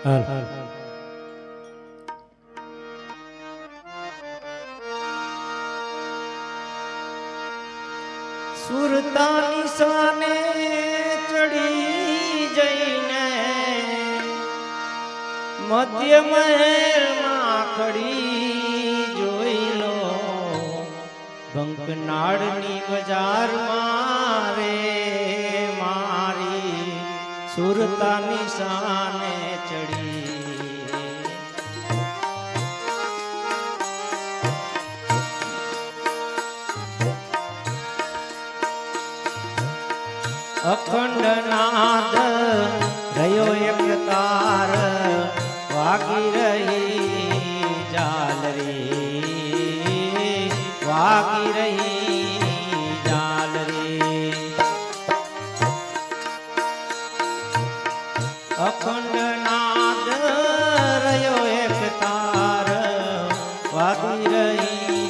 હાલ સુરતાની સાને ચડી જઈને મધ્ય મહેલમાં ખડી જોઈ લો બંકનાળની બજારમાં રે મારી સુરતાની સાને ચડી અખંડ નાદ રહ્યો એક તાર વાગી રહી જાલ રે વાગી રહી જાલ રે અખંડ નાદ રહ્યો એક તાર વાગી રહી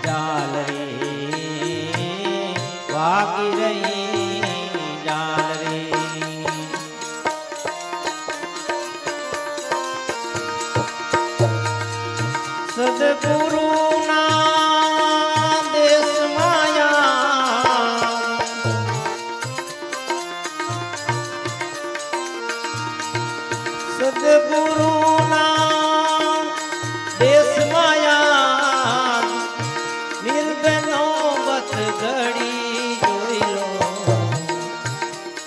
જાલ રે વાગી રહી સદગુરુના દેશ માયા સદગુરુના દેશ માયા નિર્બનો બત ઘડી જોઈ લો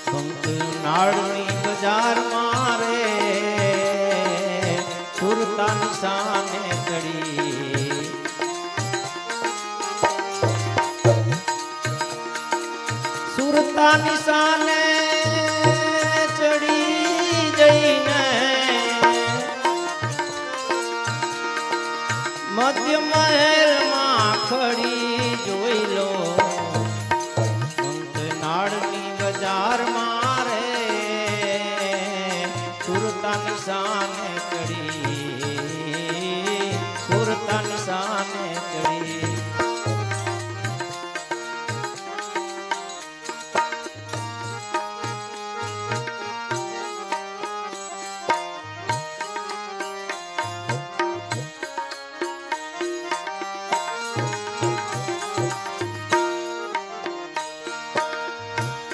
બંકનાળની બજાર મારે સુરતાની સામે સુરતાની સાને ચડી જઈને મધ્ય મહેલમાં ખડી જોઈ લો બંકનાળની બજાર મારે સુરતાની સાને ચડી સુરતાની સાને ચડી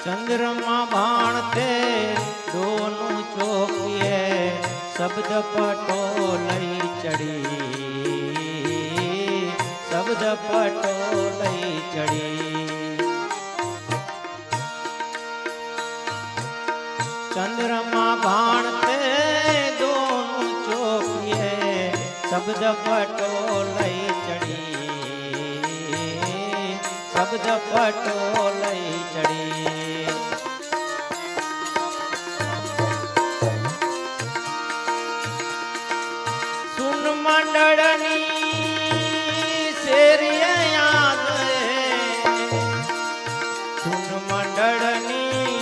ચંદ્रमा ભાણતે દોનું ચોકીએ શબ્દ પટો લઈ ચડી શબ્દ પટો લઈ ચડી ચંદ્रमा ભાણતે દોનું ચોકીએ શબ્દ પટો લઈ ચડી શબ્દ પટો લઈ ચડી મંડળની શેરીએ યાદ સુન મંડળની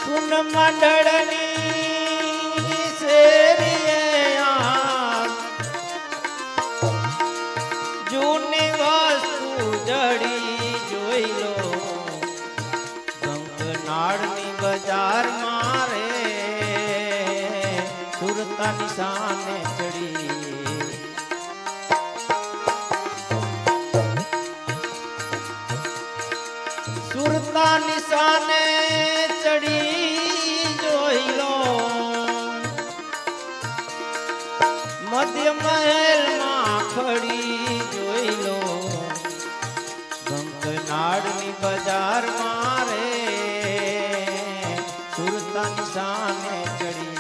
સુન મંડળની શેરીએ યાદ જૂની વસ્તુ જડી જોઈ લો બંકનાળની બજાર મારે સુરતાની સામે ચડી સુરતાની સામે ચડી જોઈ લો મધ્ય મહેલમાં ખડી જોઈ લો બંકનાળની બજાર મારે સુરતાની સામે ચડી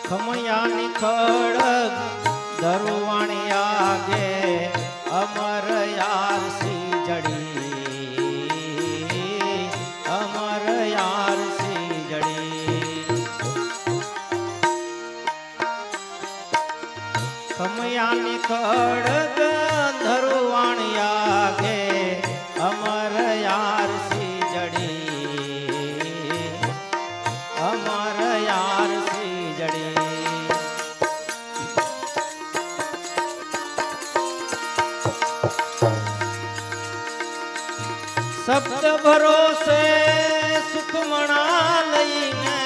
ખમયાની ખડગ દરવાણી આગે અમર યા खड़ग धरुवाणिया के अमर यार सी जड़ी अमर यार सी जड़ी शब्द भरोसे सुखमणा लईने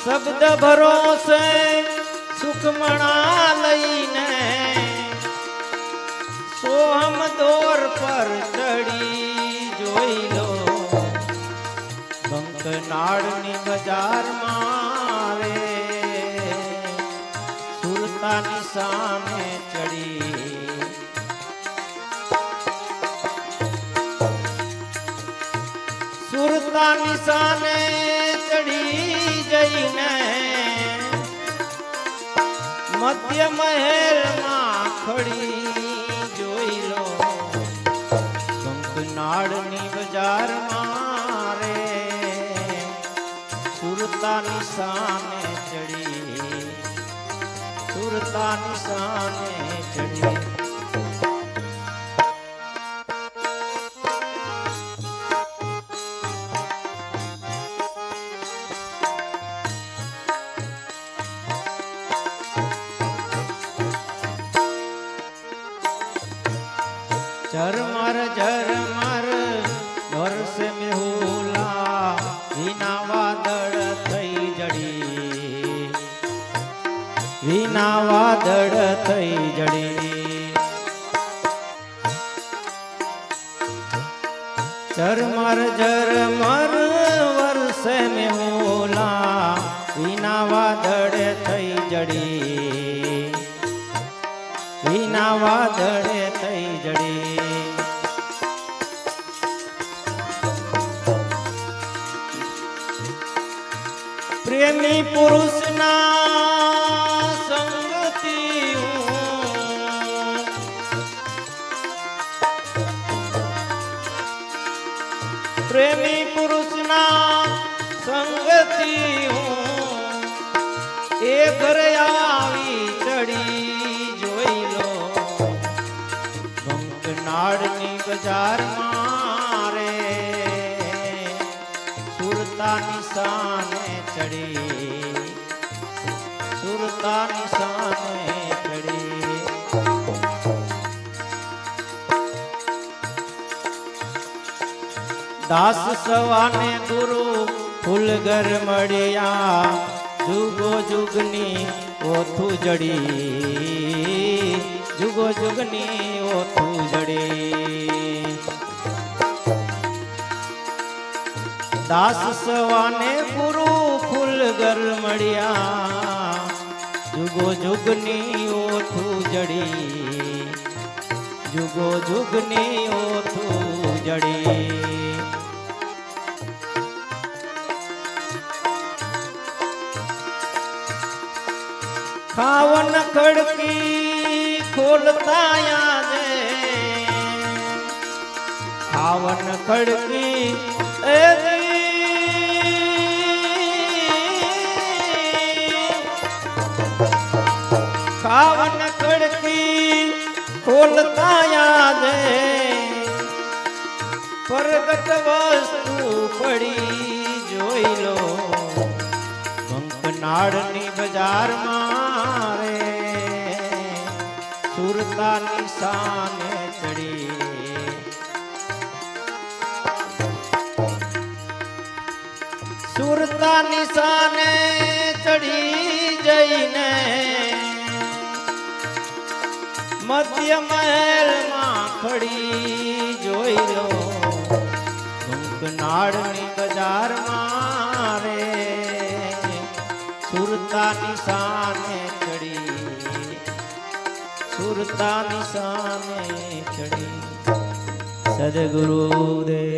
शब्द भरोसे सुखमणा लईने सोहम दौर पर चढ़ी जोई लो બંકનાળની બજાર મારે સુરતાની સામે ચડી સુરતાની સામે ચડી જઈને મધ્ય મહેલમાં ખડી જોઈ લો બંકનાળની બજાર મારે સુરતાની સામે ચડી સુરતાની સામે ચડી झरमर झरमर वर्ष में होला विना वादळ થઈ જડી વિના વાદળ થઈ જડી झरमर झरमर वर्ष में होला વિના વાદળ થઈ જડી વિના વાદળ થઈ જડી પ્રેમી પુરુષના સંગથી પ્રેમી પુરુષના સંગથી એ ઘરે આવી ચડી જોઈ લો બંકનાળની બજાર મારે સુરતાની સામે ચડી સુરતાની સામે ચડી દાસ સવાને ગુરુ ફૂલગર મળ્યા જુગો જુગની ઓથું જડી જુગો જુગની ઓથું જડી દાસ સવાને ગુરુ ફૂલગર મળ્યા જુગો જુગની ઓથું જડી જુગો જુગની ઓથું જડી ખાવન ખડકી ખોલતા યાદે ખાવન ખડકી ખાવન ખડકી ખોલતા યાદે પ્રગટ વસ્તુ પડી જોઈ લો બંકનાળની બજાર મારે સુરતાની સામે ચડી સુરતાની સામે ચડી જઈને મધ્ય મહેલમાં ખડી જોઈ લો બંકનાળની બજાર મારે સુરતાની સામે ચડી સુરતાની સામે ચડી સદગુરુદેવ